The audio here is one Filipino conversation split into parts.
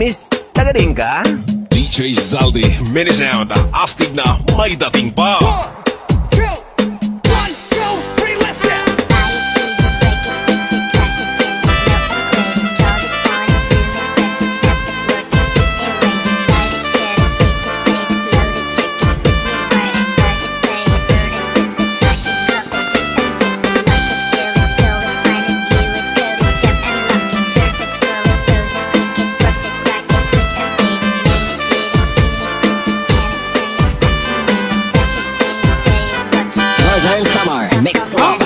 Miss, tagaling ka? DJ Zaldi, mini sound, astig na may dating pa. 1, 2, 3, let's go! Northern Summer Mix Club.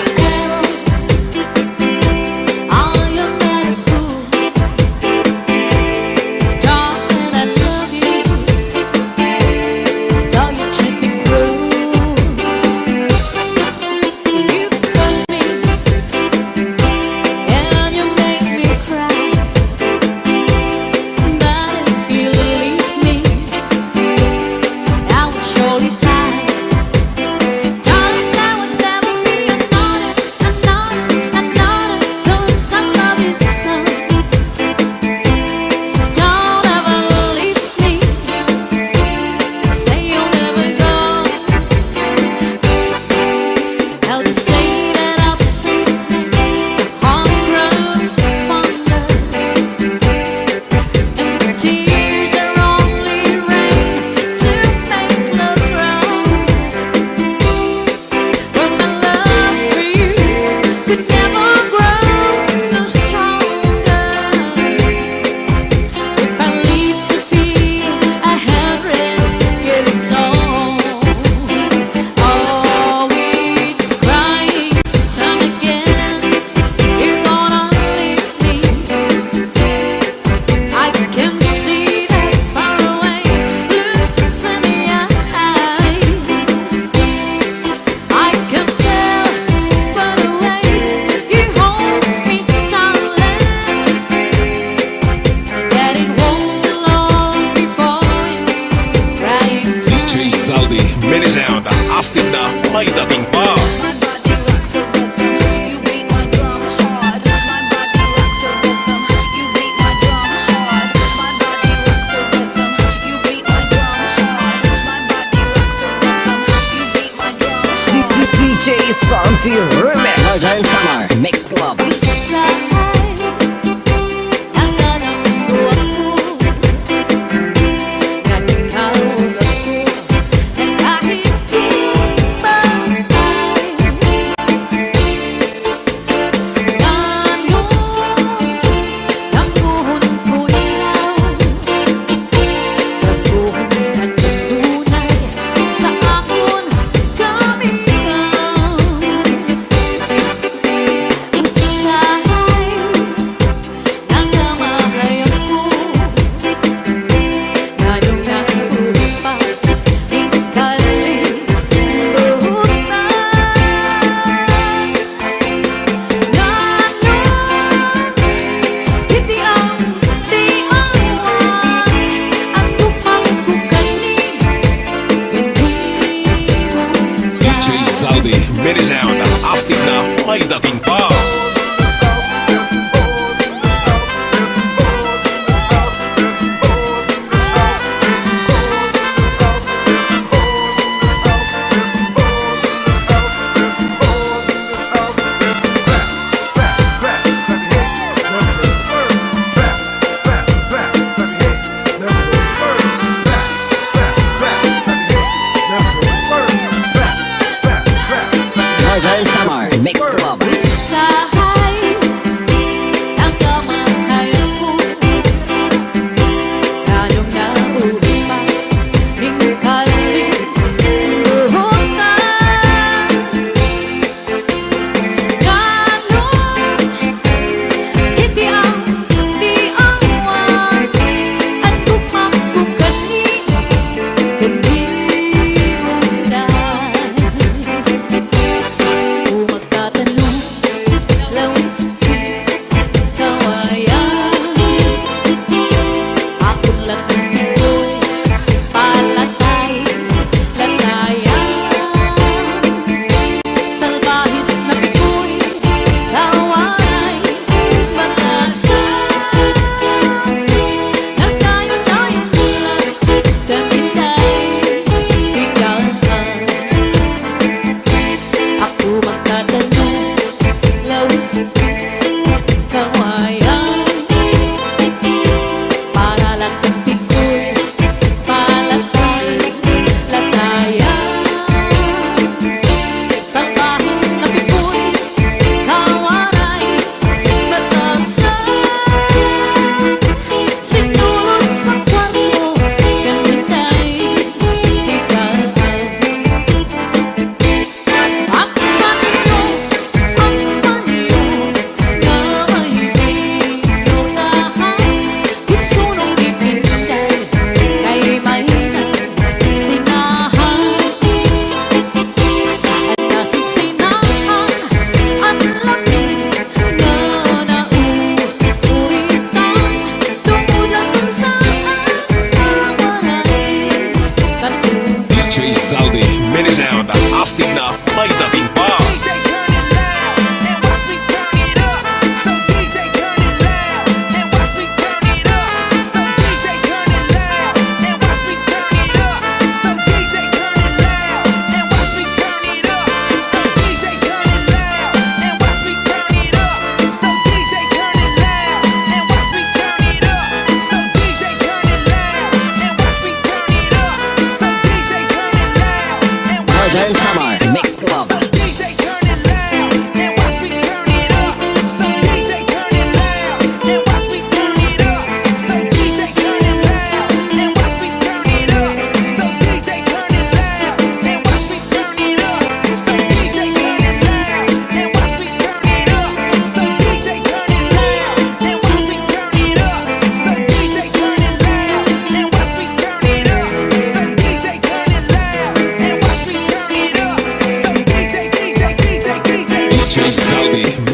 Mini sound, astig na may dating pa. DJ Santi Remix. Northern Summer Mix Club. Mini sound, astig na may dating pa. Northern Summer Mix Club. Magtatanong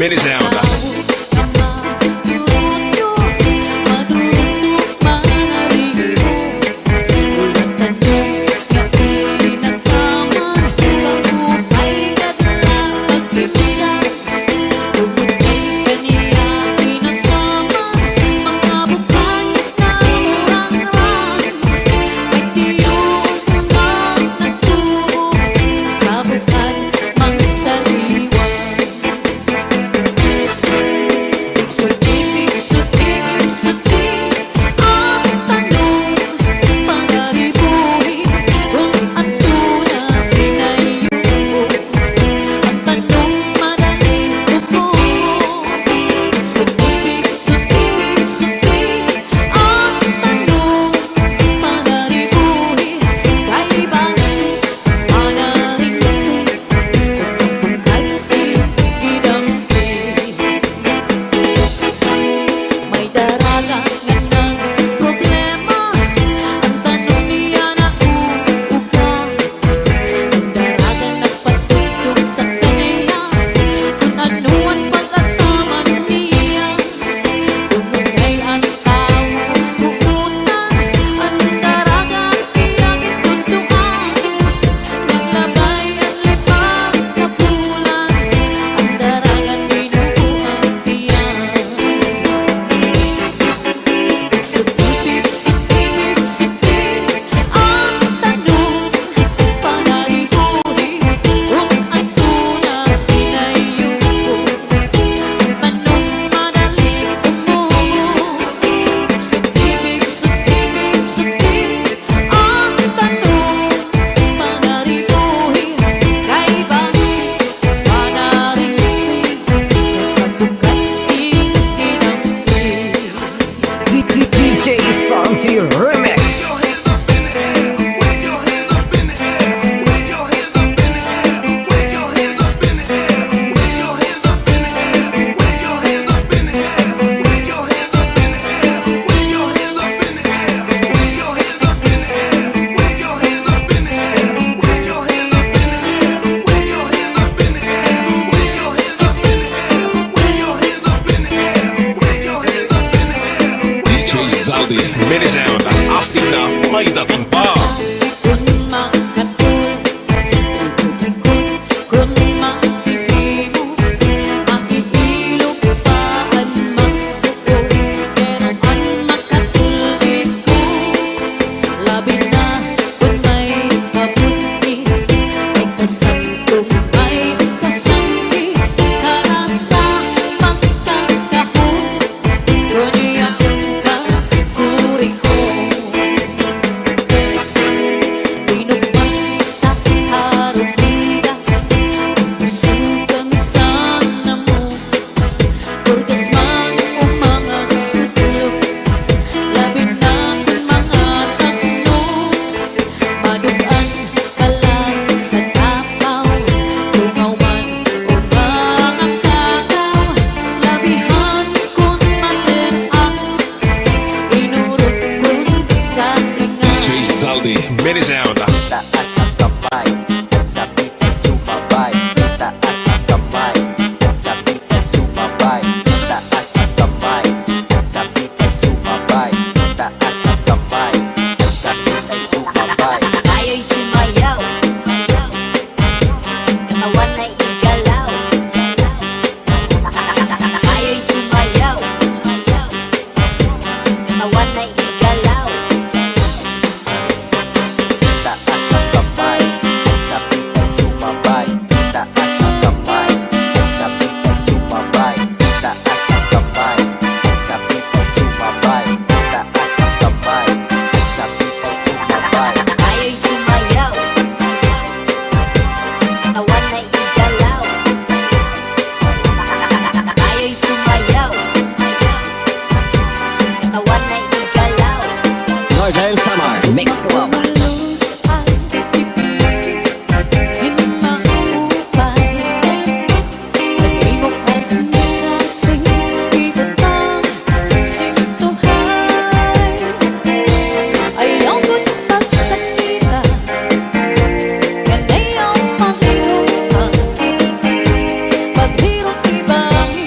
Mini Sound. DJ Santi Remix. Mini Sound. Astig na may dating pa. Mini Sound. Taas ang kamay, sabi ay sumabay. Taas ang kamay, sabi ay sumabay. Taas ang kamay, sabi ay sumabay. Taas ang kamay, sabi ay sumabay. Tayo'y sumayaw, katawan ay igalaw. Tayo'y sumayaw, katawan ay igalaw. Northern Summer Mix Club. Paghirap ibang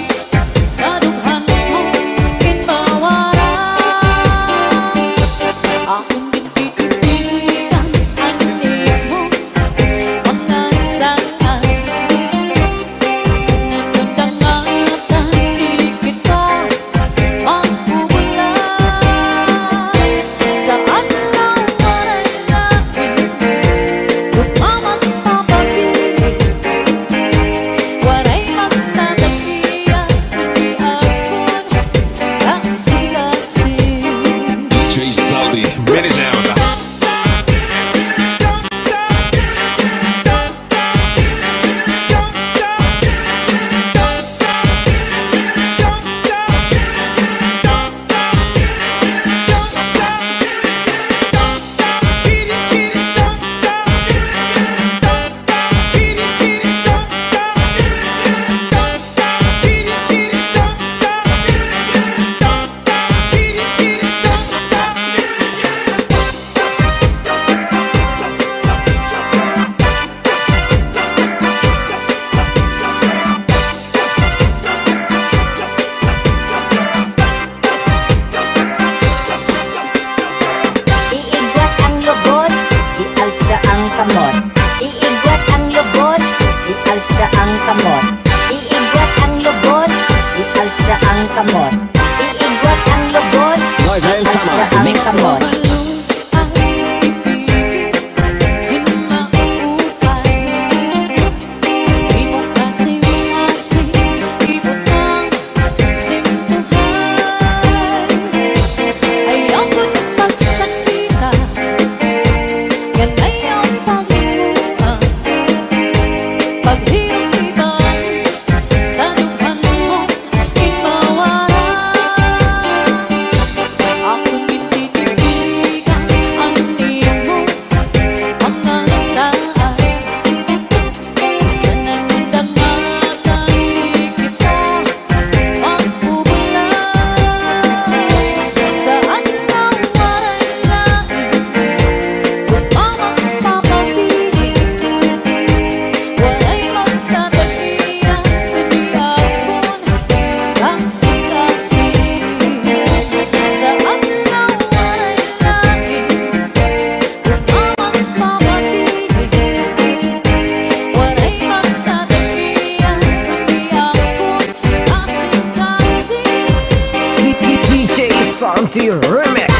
Santi Remix.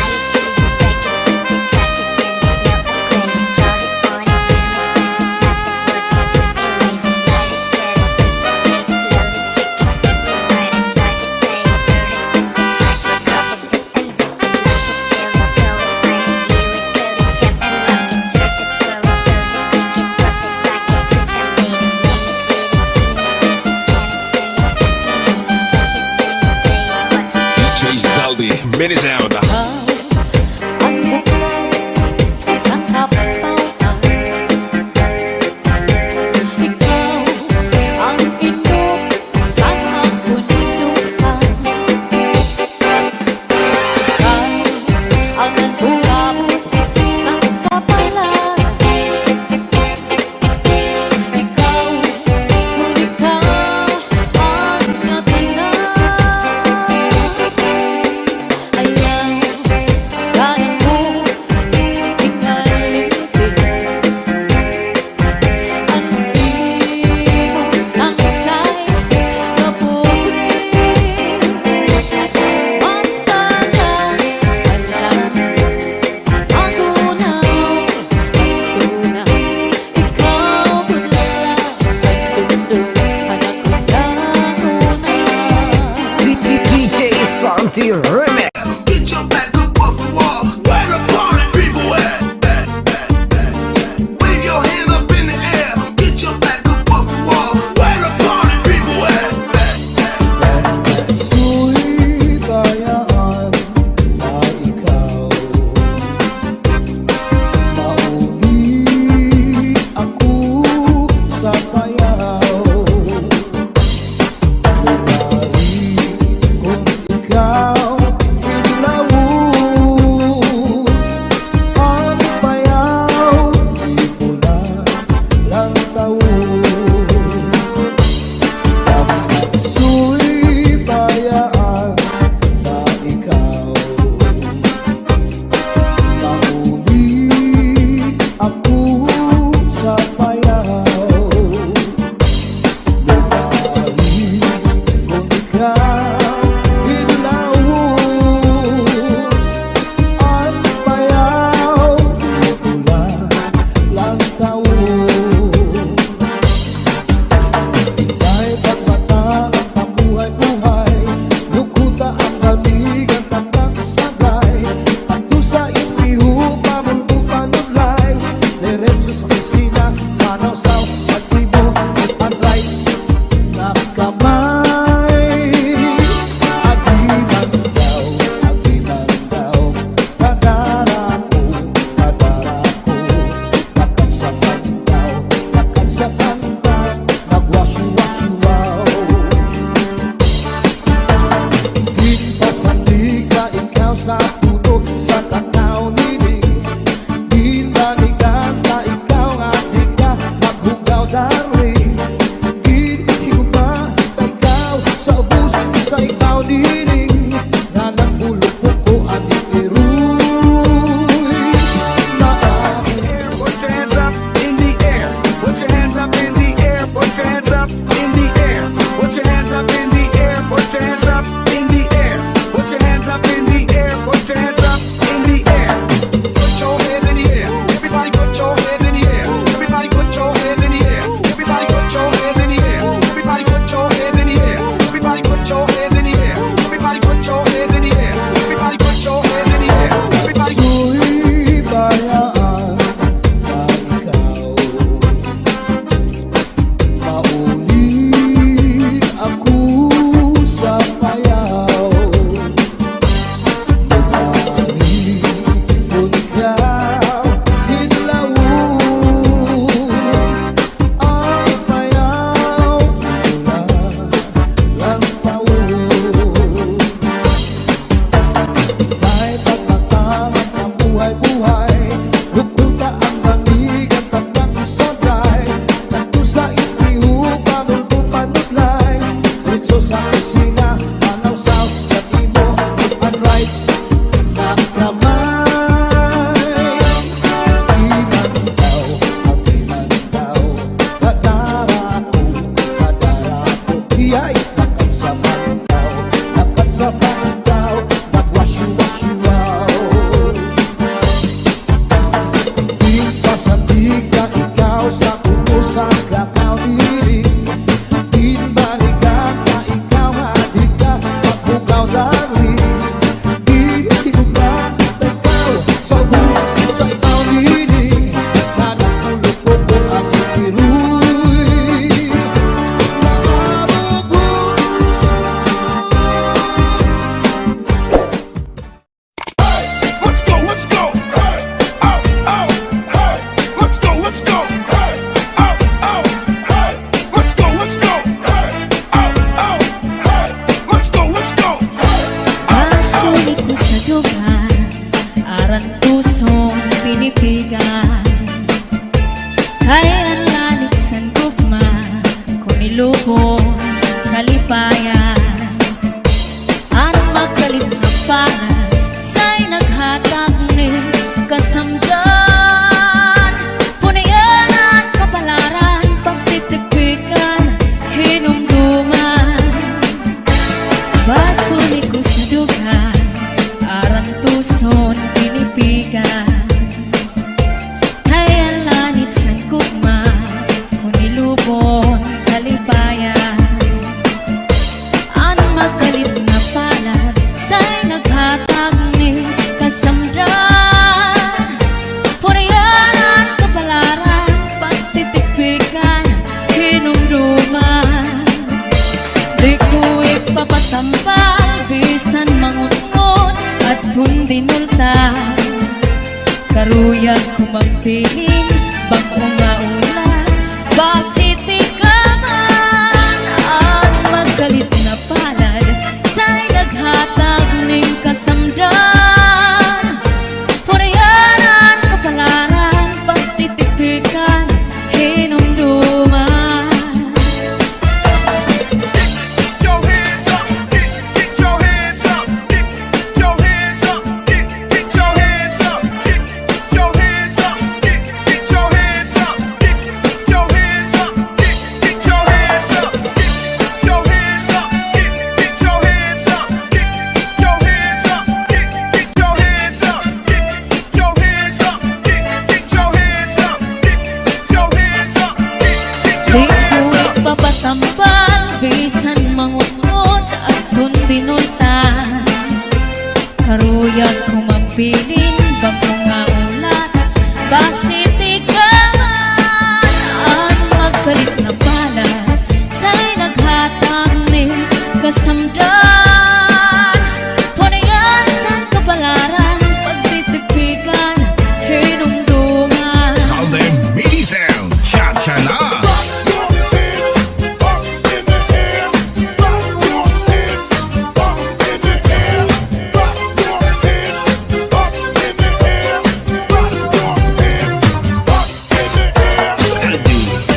DJ Zaldi, mini sound. Ang bukal sa kapautan, ikaw ang inom sa kakundukan, ikaw ang nagbuhabot sa kapalan, ikaw kung ikaw ang natanan. Ayaw, kaya mo tingalitin ang ibig sangkay na pobre. Matagal, alam, ako na, ikaw tulala, ang tundong anak ko na una. DJ Santi Remix. Get your back up off the wall. Where the party people at? Wave your hands up in the air. Get your back up off the wall. Where the party people at? Su'y bayaan na ikaw mauli ako sa payaw. Lumari kung ikaw inlawon ang payaw, di ko na lang taon. Su'y bayaan na ikaw mauli ako sa payaw. Lumari kung ikaw inlawon ang payaw, di ko na lang taon. Ika'y pagmata ang buhay-buhay, lukuta ang lamig ang tandang sagay. Ato sa ispiho, pamulbo panulay, diretso sa kusina, manaw sa pagtibo, at right na kamay. Agiman daw, kadara ko, nakagsakan daw, nagwasyu-wasyu wow. Ginpasandig ka ikaw sa puno, sa kakao nining. Ginbalikan ka ikaw at ika, maghugaw darling. Ginhiguba ka ikaw sa ubus, sa ikaw nining. Na nagpulupok ko at ikiruy na Put your hands up in the air. Put your hands up in the air. Put your hands up in the air. Put your hands up in the air. Put your hands up in the air. Put your hands up in the air. Put your hands up in the air. Put your hands in the air. Everybody put your hands in the air. Everybody put your hands in the air. Everybody put your hands in the air. Everybody put your hands in the air. Everybody put your hands in the air. Everybody Karuyan kumagpiling bang nga ulan basiti ka man at magkalit na palad sa'y naghatag ning kasamdan purayanan kapalaran pagtitipikan hinumduman. Get your hands up, get your hands up, get your hands up, get your hands up, get your hands up, get your hands up, get your hands up, get your hands up, get your hands up, get your hands up, get your hands up, get your hands up, get your hands up, get your hands up, get your hands up, Di ko ipapatambal bisan mangukot at kundinuntan Karuyan kumagpiling bang nga ulat basiti ka man at magkalit na pala sa'y naghatag ni kasamdan punayan sa kapalaran pagtitipikan hinumduman. Salde Mini Sound, cha-cha na.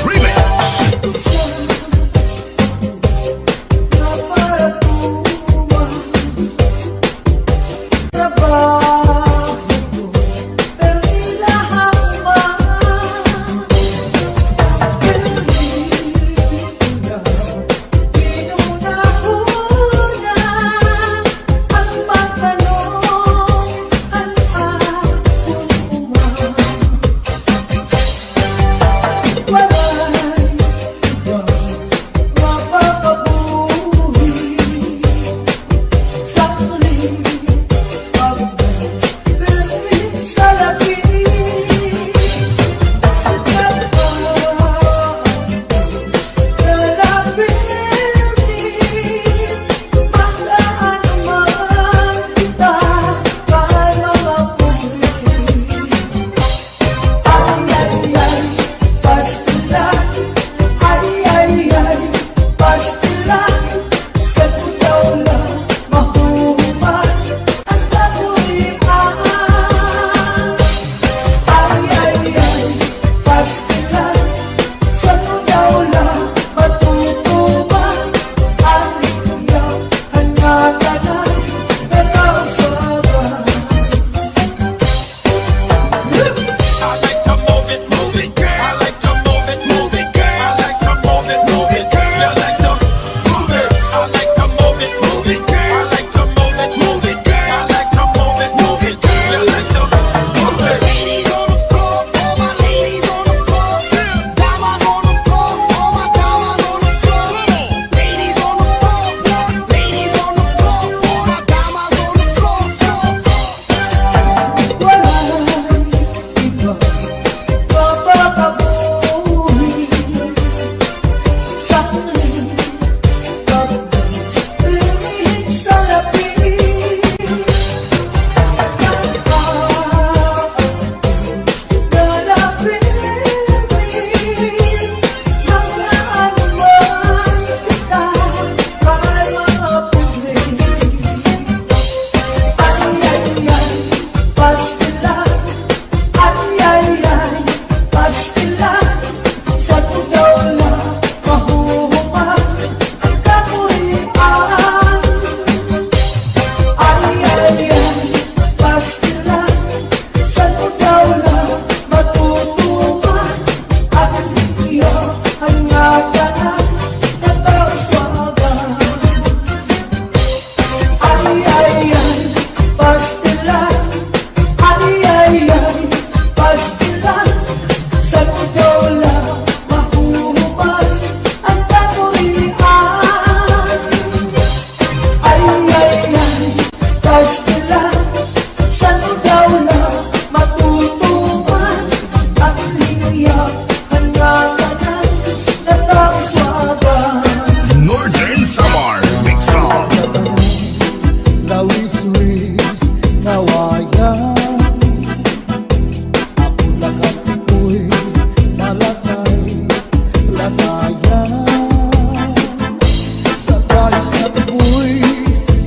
Remix. Na para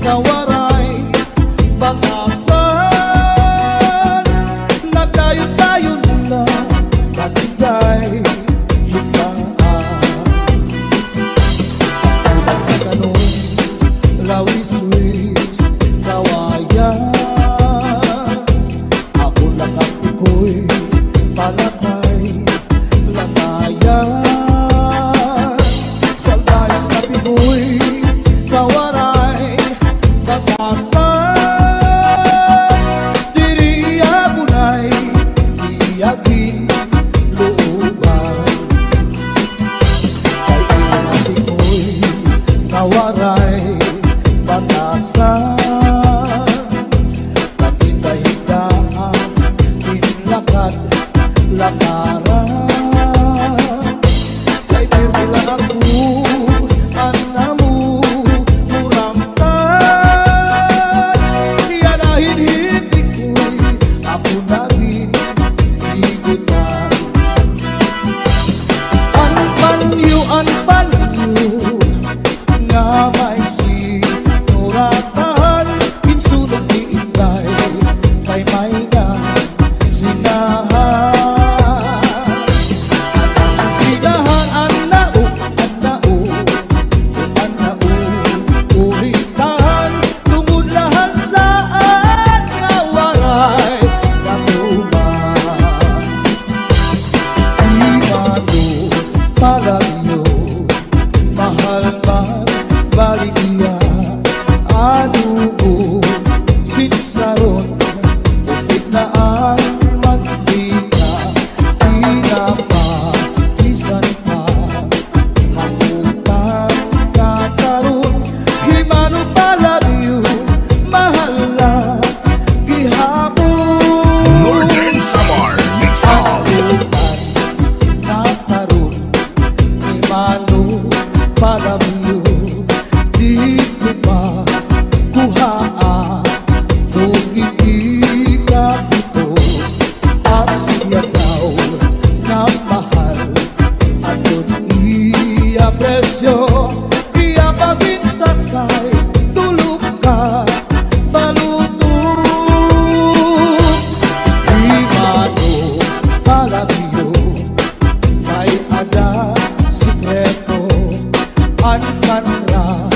kawaray bakasan. Nagdayon-dayon na katigay hikaan. Ang tanong lawis-wis kawayan. Ako lakang iko'y palatay latayan. Salbayas na piko'y kawaray bakasan. Diri abunay iiyagin looban. Kay inati ko'y kawaray bakasan. Naghinda-hindaan tinlakad lakaran. Kay pirmi lang ako anamu muramtan. Yanahin hindi ko'y ako naging higutan. Ang panyo nga may sinuratan. Insulong diintay kay may na sinahan. Sisilahan ang nao, ulitan. Tumulahan saan nga waray katuman. Di mano palanyo, mahal man baligya. Anubo sinsaron, upit na ang magdika. Pinapakisan pa hangutan kakaroon. Himano palanyo, mahal na gihapon. Northern Samar Mix Up. Nakaroon, himano palanyo. Di ko pa kuhaan, tugin ikap ito. Asya daw na mahal, aton iya presyo. Iya paginsakay, tulog ka balutong. Himano palagyo, may ada sikreto. Ang kanra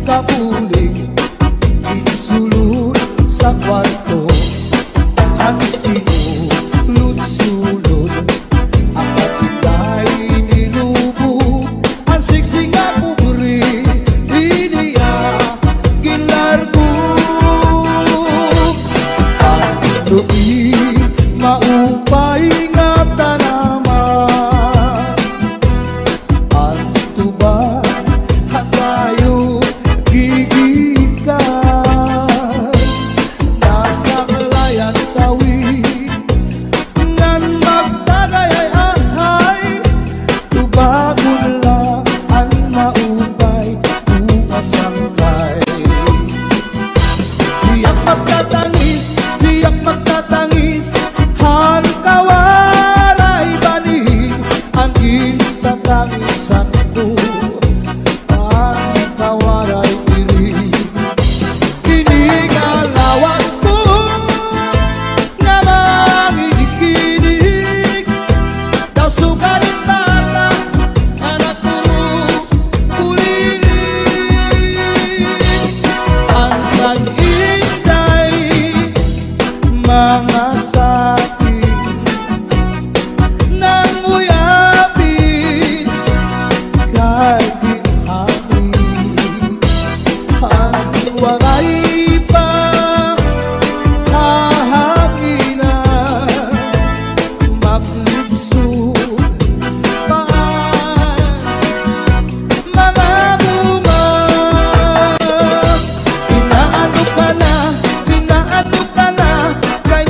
kapuling insulod sa kwarto. Ang sinulod-sulod ang kapitay nilubo. Ang siksing nga pobre iniya ginlargo. Ang lupi maupay nga tanaman. Ang tuba hatayo gigikan. Nasa layan tawi nan magdagay-ahay. Tubagon lang ang maupay umasangkay. Diyak magtatangis han kawaray banig. Ang itatangisan ko ang kawaray diri. Inigalawas ko nga manginig-inig. Daw sugalit bata anak ko kulinig. Ang pag-intay mga sakit nang uyapin kay ginhangin. Ang waray pa kahanginan, maglibsod paan mga bumag. Inaano ka na, kay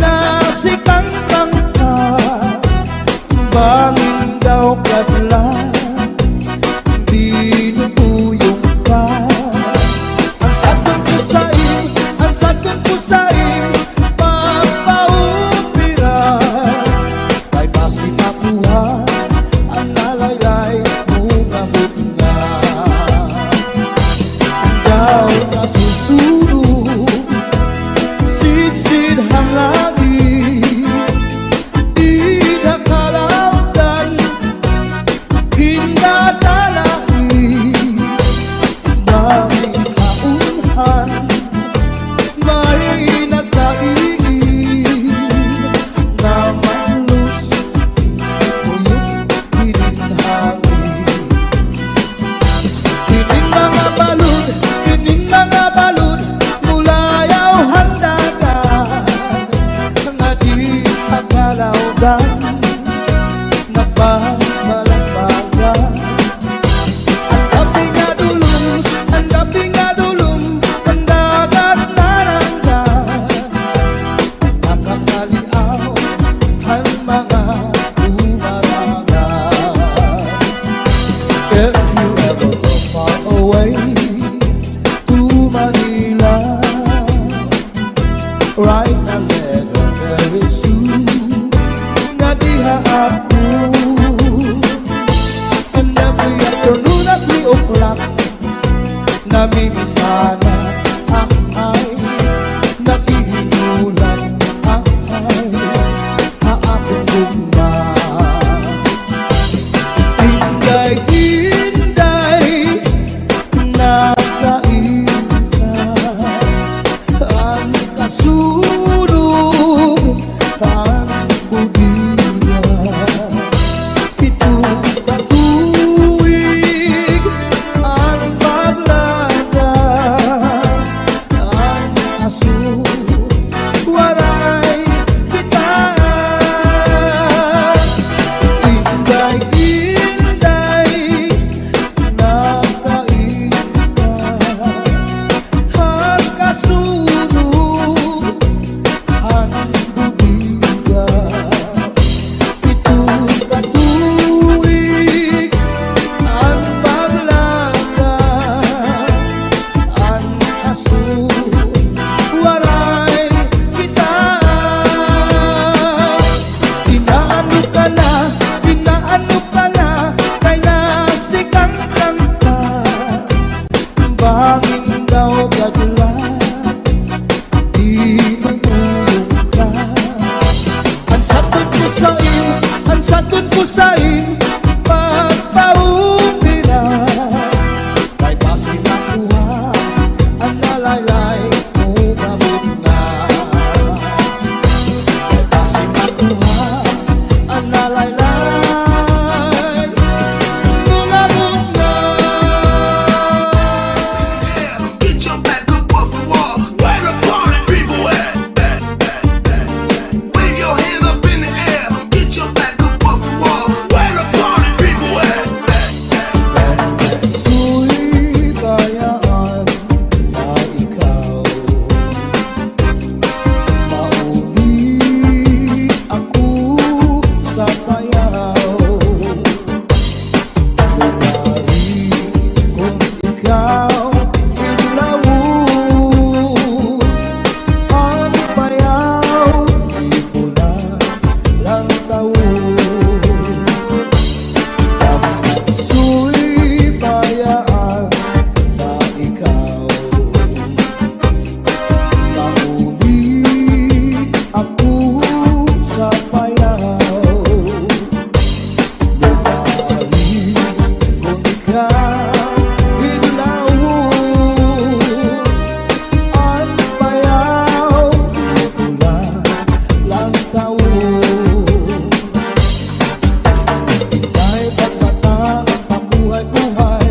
Manila. Write a letter very soon na diha ako. And every afternoon at 3 o'clock namimikana ang ay nagihinulan ang ay aakong gugma. Inday-inday nakainda ang kasulog ang budiya. Itong katuwig ang paglada ang aso waray kita. Inday-inday nakainda ang kasulog ang budiya. Itong katuwig ang paglada ang aso waray kita. Inaano ka na, kay nasikang kanta. Banging daw kadula, di matulog ka. Ang satod ko sa'yo, pagpaumira. Kay basi nakuha, ang nalaylay mo gamot na. Kay basi nakuha, ang nalaylay mo gamot na. Get your back up off the wall. Where the party people at? Wave your hands up in the air. Get your back up off the wall. Where the party people at? Su'y bayaan na ikaw mauli ako sa payaw. Lumari kung ikaw ilawon ang payaw, di pula lang taon. Su'y bayaan na ikaw mauli ako sa payaw. Lumari kung ikaw ilawon ang payaw, di pula lang taon. Ika'y pagmata ang pamuhay-buhay,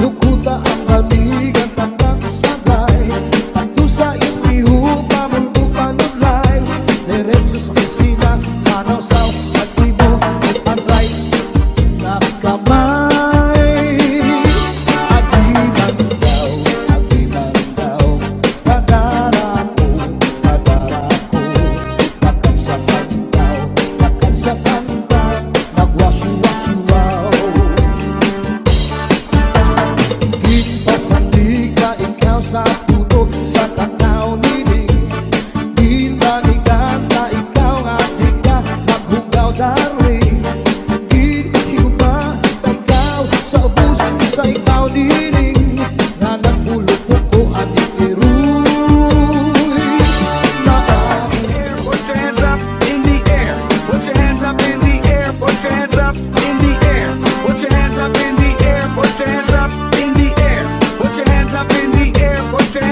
lukuta ang kaligan tapang sagay. Ato sa ispiho, pamulbo panulay, diretso sa kusina, panaw sa pag-ibo, at right na kamay. Agiman daw, kadara ko, nakagsakan daw, nagwasyo-wasyo-waw. Ginpasandig ka ikaw sa puno, sa kakao nining. Ginbalikan na ikaw at ika, maghugaw darling. Ginhiguba na ikaw sa ubus, sa ikaw nining. Na nagpulupok ko at ikiruy na Put your hands up in the air. Put your hands up in the air. Put your hands up in the air. Put your hands up in the air. Put your hands up in the air. Put your hands up in the air. Put your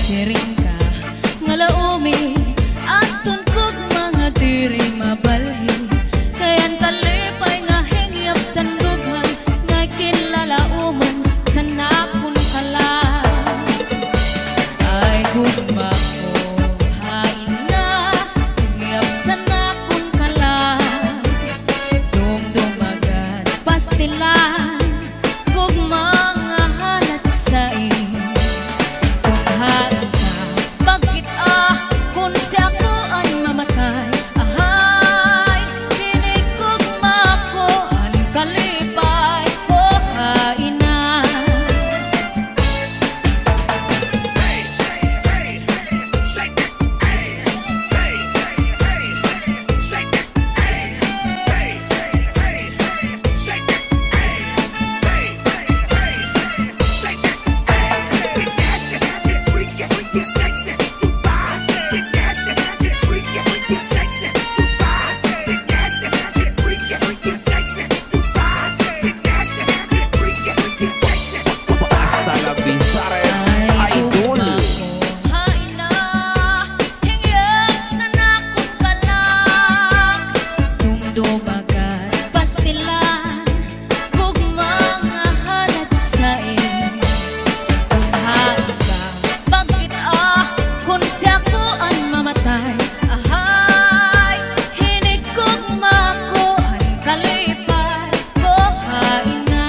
siring ka nga laumi aton kog mga diri mabalhi kayan talipay nga hingyap sandughan nga kinlalauman sa napon kala ay gugma ko hain na hingyap sa napon kala dumdumagan pastilan gugma nga halat sa kung hain ka bakit kung sa ako ang mamatay ahay hinig gugma ko ang kalipay ko hain na Hasta la Bizares Idol. hain na hingyap sa nakong kalak dumdumagan pastilan gugma nga halat sa kung hain ka bakit kung sa ko ang mamatay ahay hinig gugma ko ang kalipay ko hain na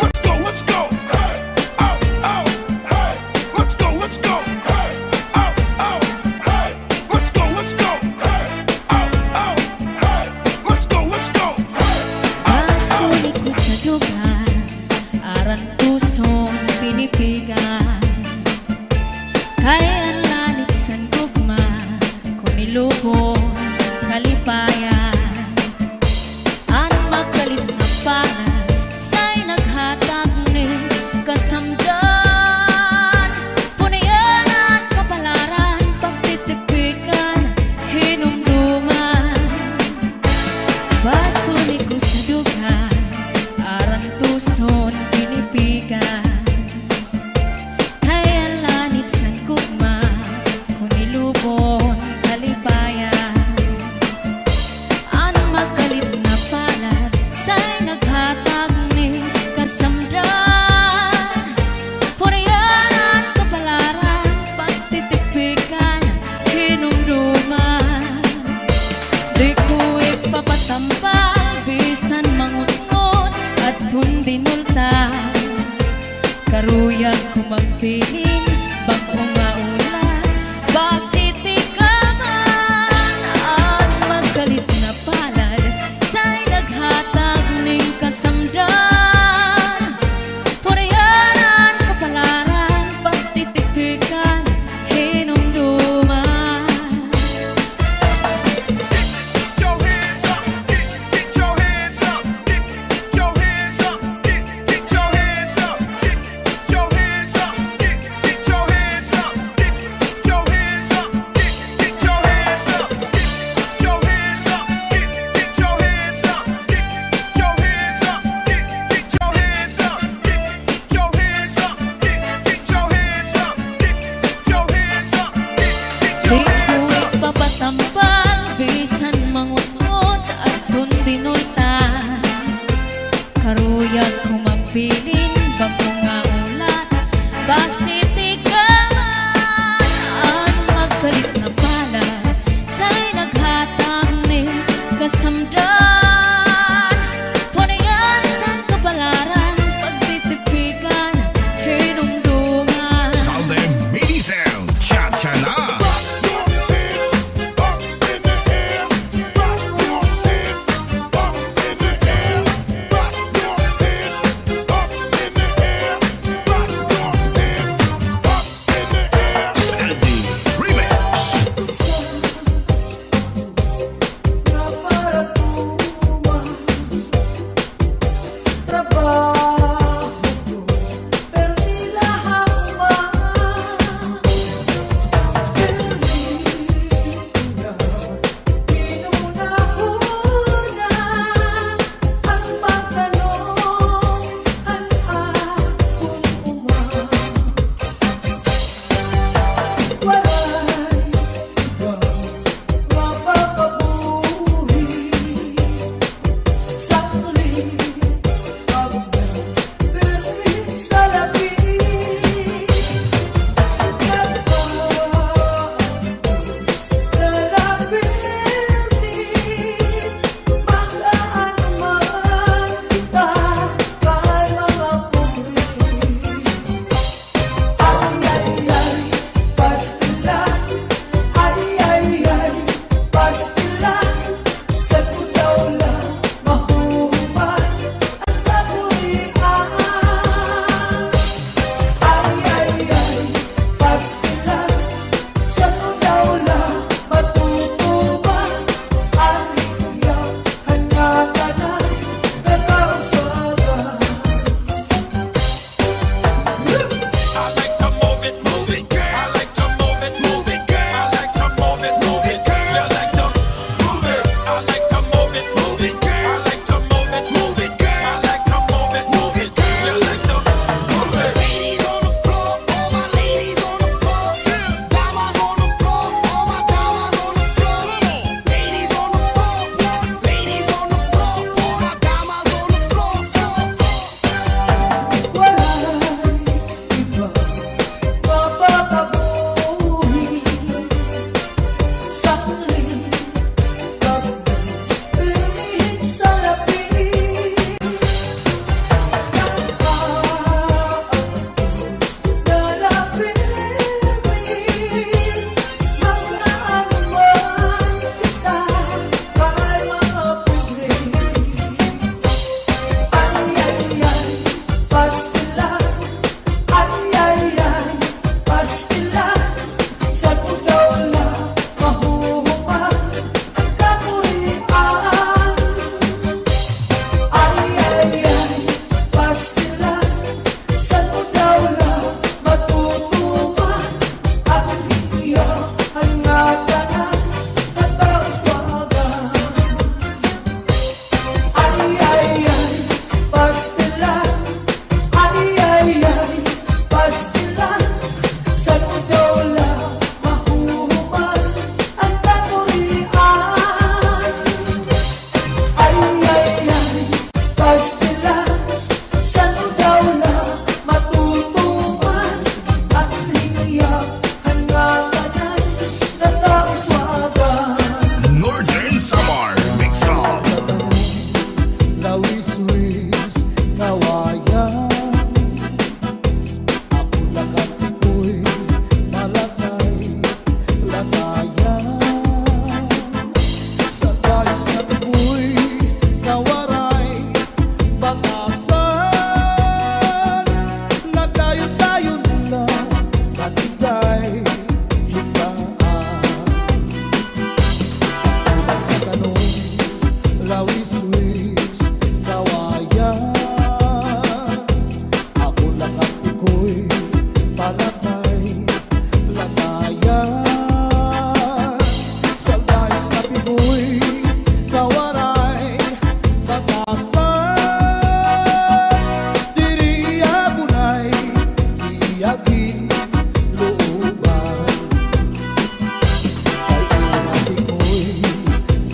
Let's go, let's go. Hey, oh, oh, hey. Let's go, let's go. Hey, oh, oh, hey. Let's go, let's go. Hey, oh, oh, hey. Let's go, let's go. Hey. Pasulit ko sa dugan aran pusong pinipigan kaya ang lanit sa gugma kung nilubong kalipayan ang magkalit na pangan sa'y naghatag ni kasamdan punayanan kapalaran pagtitipikan hinumduman basulit ko sa dugan aran tuson pinipigan kaya lanit sa gugma kung nilubon kalipayan ang magkalit na palad sa'y naghatag ni kasamdan punayanan kapalaran pagtitipikan hinumduman di ko ipapatampal bisan mangunot at hundinulta karuyag ko magpiling bako nga ulan basiti ka man ang magkalit na palad sa'y naghatag ning kasamdan punayanan kapalaran pagtitipikan hinumduman Get your hands up. Get your hands up. Get your hands up. Get your hands up. Get your hands up.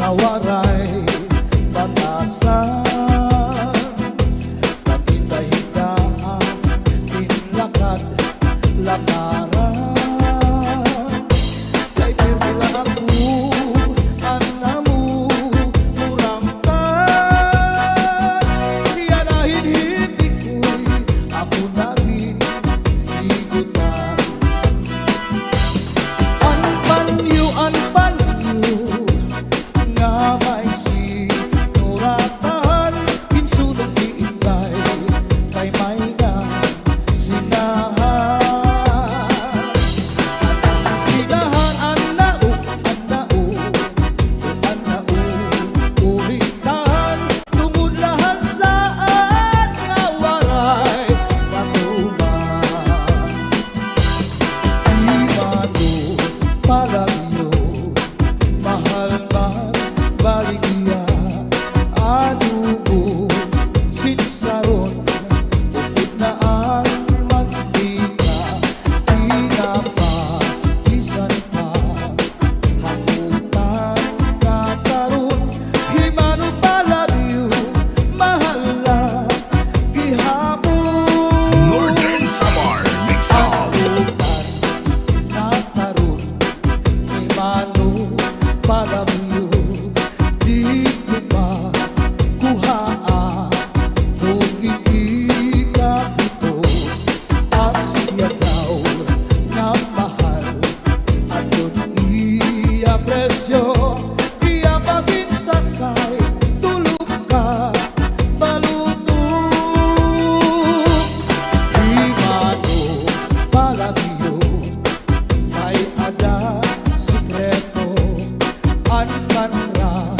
nga waray batasan. Paghinda-hindaan, tinlakad, lakaran. Kay pirmi lang ako, anamu, muramtan. Iyanahin hindi ko'y ako naging higutan. Anpanyo nga may sinuratan. Kinsulong iingay kay may na sinahan. Sisinahan ang nao, ulitan. Tumulahan saan nga waray katuman. Di mano palagyo, mahal man baligya. Anubo sinsaron, bukod na ang mantika. Pinapagisan pa, hakutan na karon. Himano palagyo, mahal lang gihapon. Northern Samar Mix Club. Nakaroon, imano, palabyo, di ko ba kuhaan, kung iikap ito, Asya daw na mahal, aton iya presyo, iya maging sakay, tulog ka, balutog. Himano, palagyo, may ada sikreto, ang kanra,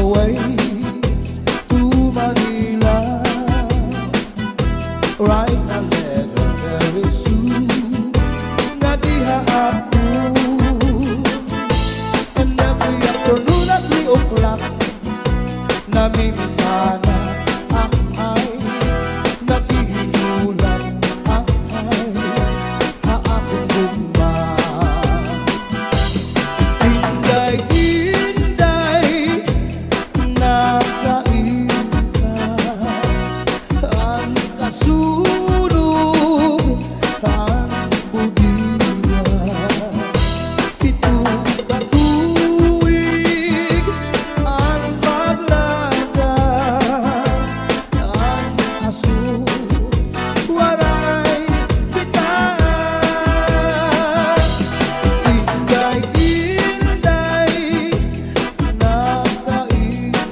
way to Manila. Write a letter very soon na diha ako. And every afternoon at 3 o'clock namimikana ay naghihinulat ay aakong gugma. Inday-inday nakainta ang kasunog ang budiwa. Itong katuwig ang paglada ang aso waray kita. Inday-inday nakainta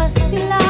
pastila